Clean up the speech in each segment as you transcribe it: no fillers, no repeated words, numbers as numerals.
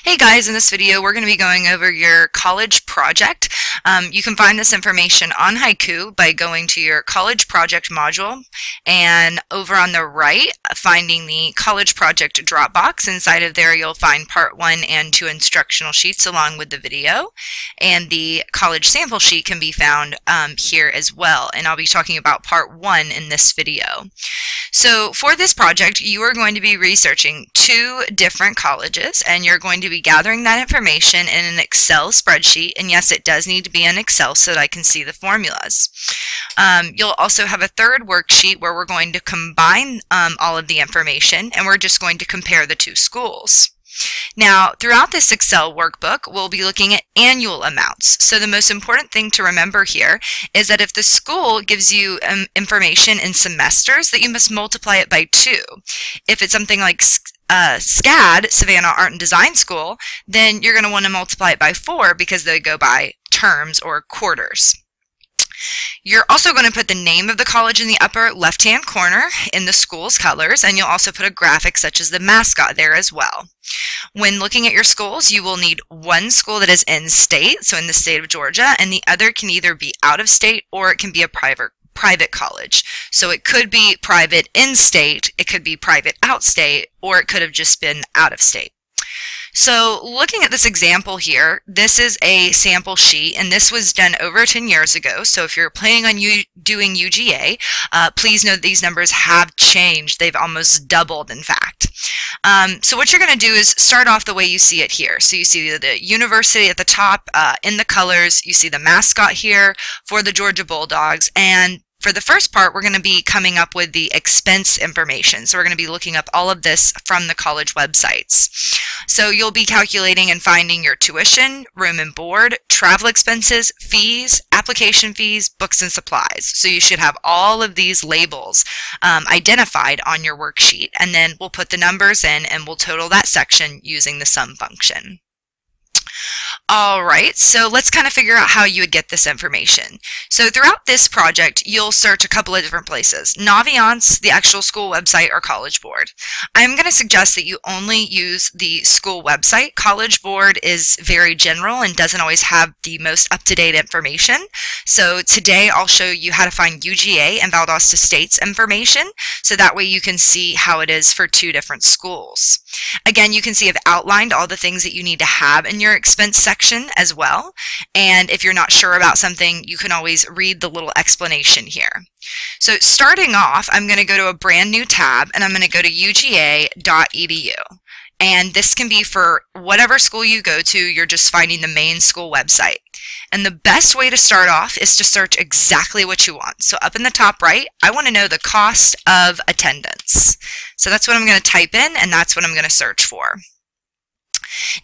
Hey guys, in this video we're going to be going over your college project. You can find this information on Haiku by going to your college project module and over on the right finding the college project Dropbox. Inside of there you'll find part 1 and 2 instructional sheets along with the video, and the college sample sheet can be found here as well, and I'll be talking about part 1 in this video. So for this project you are going to be researching 2 different colleges, and you're going to be gathering that information in an Excel spreadsheet, and yes, it does need to be in Excel so that I can see the formulas. You'll also have a third worksheet where we're going to combine all of the information, and we're just going to compare the 2 schools. Now, throughout this Excel workbook, we'll be looking at annual amounts. So the most important thing to remember here is that if the school gives you information in semesters, that you must multiply it by 2. If it's something like SCAD, Savannah Art and Design School, then you're going to want to multiply it by 4 because they go by terms or quarters. You're also going to put the name of the college in the upper left-hand corner in the school's colors, and you'll also put a graphic such as the mascot there as well. When looking at your schools, you will need one school that is in state, so in the state of Georgia, and the other can either be out of state or it can be a private college. So it could be private in state, it could be private out state, or it could have just been out of state. So looking at this example here, this is a sample sheet, and this was done over 10 years ago. So if you're planning on doing UGA, please know that these numbers have changed. They've almost doubled, in fact. So what you're going to do is start off the way you see it here. So you see the university at the top in the colors. You see the mascot here for the Georgia Bulldogs, and for the first part, we're going to be coming up with the expense information. So we're going to be looking up all of this from the college websites. So you'll be calculating and finding your tuition, room and board, travel expenses, fees, application fees, books and supplies. So you should have all of these labels identified on your worksheet. And then we'll put the numbers in and we'll total that section using the sum function. Alright, so let's kind of figure out how you would get this information. So throughout this project, you'll search a couple of different places: Naviance, the actual school website, or College Board. I'm going to suggest that you only use the school website. College Board is very general and doesn't always have the most up-to-date information. So today I'll show you how to find UGA and Valdosta State's information, so that way you can see how it is for 2 different schools. Again, you can see I've outlined all the things that you need to have in your expense section as well. And if you're not sure about something, you can always read the little explanation here. So starting off, I'm going to go to a brand new tab and I'm going to go to uga.edu. And this can be for whatever school you go to. You're just finding the main school website. And the best way to start off is to search exactly what you want. So up in the top right, I want to know the cost of attendance. So that's what I'm going to type in, and that's what I'm going to search for.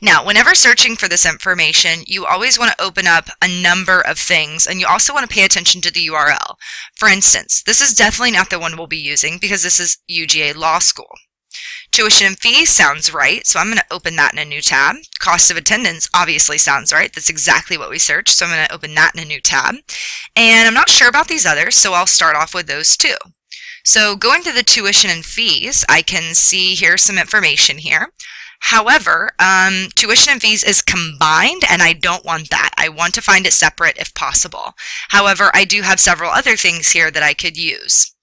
Now, whenever searching for this information, you always want to open up a number of things, and you also want to pay attention to the URL. For instance, this is definitely not the one we'll be using because this is UGA Law School. Tuition and fees sounds right, so I'm going to open that in a new tab. Cost of attendance obviously sounds right. That's exactly what we searched, so I'm going to open that in a new tab. And I'm not sure about these others, so I'll start off with those too. So going to the tuition and fees, I can see here's some information here. However, tuition and fees is combined, and I don't want that. I want to find it separate if possible. However, I do have several other things here that I could use.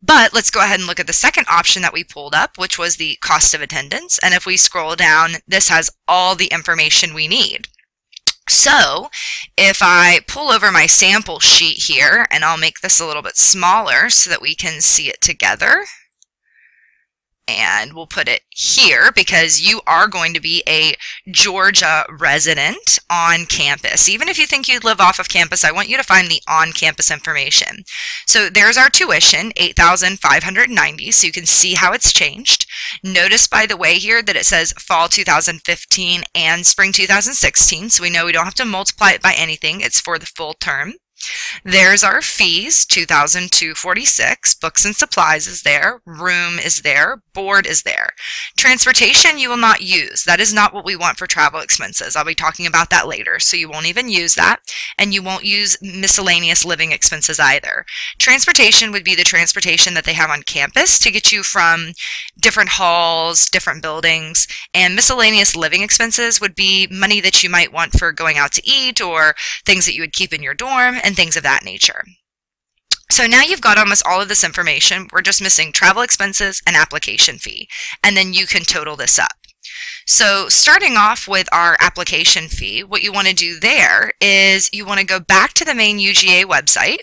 But let's go ahead and look at the second option that we pulled up, which was the cost of attendance. And if we scroll down, this has all the information we need. So if I pull over my sample sheet here, and I'll make this a little bit smaller so that we can see it together. And we'll put it here because you are going to be a Georgia resident on campus. Even if you think you live off of campus, I want you to find the on-campus information. So there's our tuition, $8,590, so you can see how it's changed. Notice, by the way, here that it says fall 2015 and spring 2016, so we know we don't have to multiply it by anything. It's for the full term. There's our fees, $2,246. Books and supplies is there. Room is there. Board is there. Transportation you will not use. That is not what we want for travel expenses. I'll be talking about that later, so you won't even use that. And you won't use miscellaneous living expenses either. Transportation would be the transportation that they have on campus to get you from different halls, different buildings. And miscellaneous living expenses would be money that you might want for going out to eat or things that you would keep in your dorm and things of that nature. So now you've got almost all of this information. We're just missing travel expenses and application fee, and then you can total this up. So starting off with our application fee, what you want to do there is you want to go back to the main UGA website,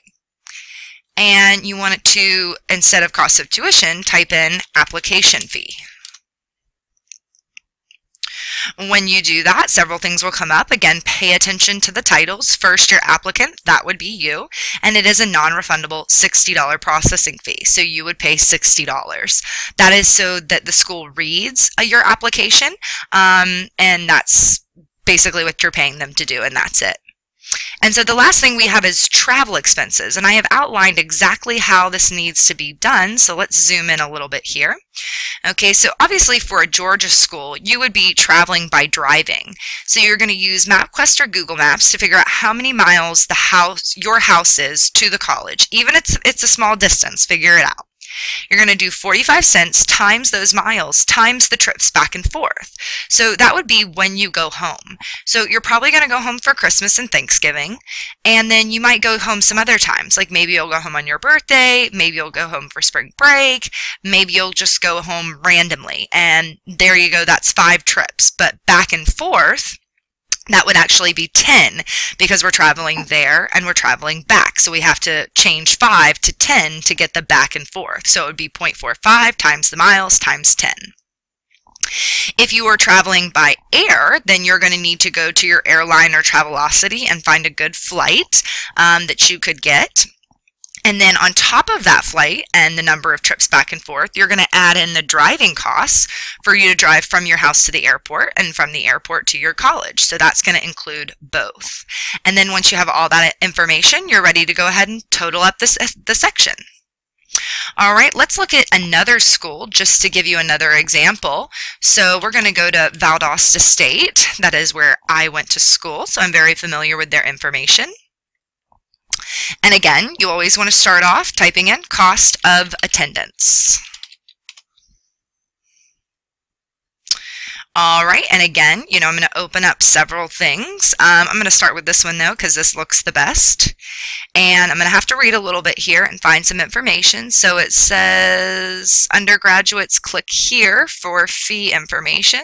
and you want it to, instead of cost of tuition, type in application fee. When you do that, several things will come up. Again, pay attention to the titles. First, your applicant, that would be you, and it is a non-refundable $60 processing fee, so you would pay $60. That is so that the school reads your application, and that's basically what you're paying them to do, and that's it. And so the last thing we have is travel expenses, and I have outlined exactly how this needs to be done, so let's zoom in a little bit here. Okay, so obviously for a Georgia school, you would be traveling by driving. So you're going to use MapQuest or Google Maps to figure out how many miles your house is to the college. Even if it's a small distance, figure it out. You're going to do 45 cents times those miles times the trips back and forth. So that would be when you go home. So you're probably going to go home for Christmas and Thanksgiving, and then you might go home some other times. Like maybe you'll go home on your birthday, maybe you'll go home for spring break, maybe you'll just go home randomly. And there you go, that's 5 trips. But back and forth, that would actually be 10 because we're traveling there and we're traveling back. So we have to change 5 to 10 to get the back and forth. So it would be 0.45 times the miles times 10. If you are traveling by air, then you're going to need to go to your airline or Travelocity and find a good flight that you could get. And then on top of that flight and the number of trips back and forth, you're going to add in the driving costs for you to drive from your house to the airport and from the airport to your college. So that's going to include both. And then once you have all that information, you're ready to go ahead and total up the section. All right, let's look at another school just to give you another example. So we're going to go to Valdosta State. That is where I went to school, so I'm very familiar with their information. And again, you always want to start off typing in cost of attendance. All right, and again, I'm going to open up several things. I'm going to start with this one though, because this looks the best. And I'm going to have to read a little bit here and find some information. So it says, undergraduates, click here for fee information.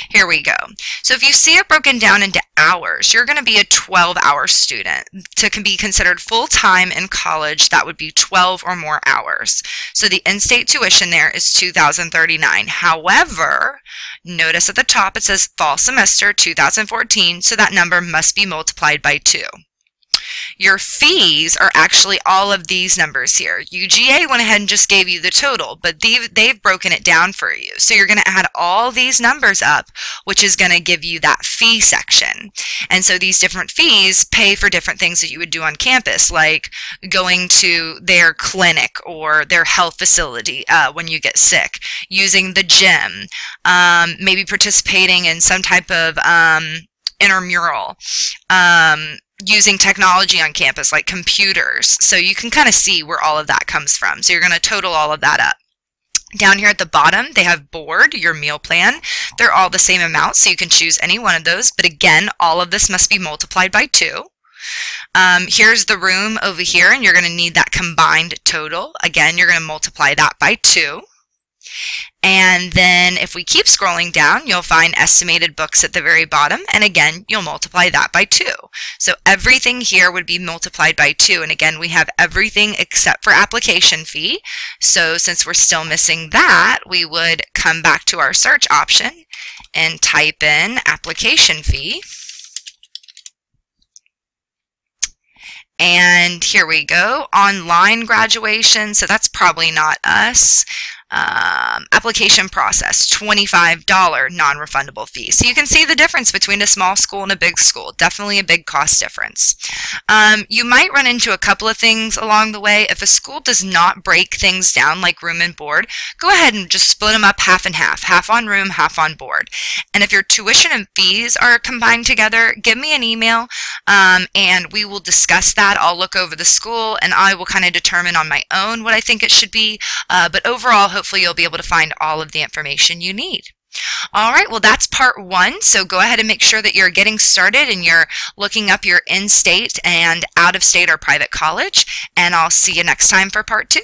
Here we go. So if you see it broken down into hours, you're going to be a 12-hour student. To be considered full-time in college, that would be 12 or more hours. So the in-state tuition there is $2,039. However, notice at the top it says fall semester 2014, so that number must be multiplied by 2. Your fees are actually all of these numbers here. UGA went ahead and just gave you the total, but they've broken it down for you. So you're going to add all these numbers up, which is going to give you that fee section. And so these different fees pay for different things that you would do on campus, like going to their clinic or their health facility when you get sick, using the gym, maybe participating in some type of intramural, using technology on campus like computers. So you can kind of see where all of that comes from. So you're going to total all of that up. Down here at the bottom, they have board, your meal plan. They're all the same amount, so you can choose any one of those. But again, all of this must be multiplied by 2. Here's the room over here, and you're going to need that combined total. Again, you're going to multiply that by 2. And then if we keep scrolling down, you'll find estimated books at the very bottom. And again, you'll multiply that by 2. So everything here would be multiplied by 2. And again, we have everything except for application fee. So since we're still missing that, we would come back to our search option and type in application fee. And here we go, online graduation. So that's probably not us. Application process, $25 non-refundable fee. So you can see the difference between a small school and a big school. Definitely a big cost difference. You might run into a couple of things along the way. If a school does not break things down like room and board, go ahead and just split them up half and half on room, half on board. And if your tuition and fees are combined together, give me an email and we will discuss that. I'll look over the school and I will kind of determine on my own what I think it should be. But overall, hopefully you'll be able to find all of the information you need. All right, well, that's part 1. So go ahead and make sure that you're getting started and you're looking up your in-state and out-of-state or private college. And I'll see you next time for part 2.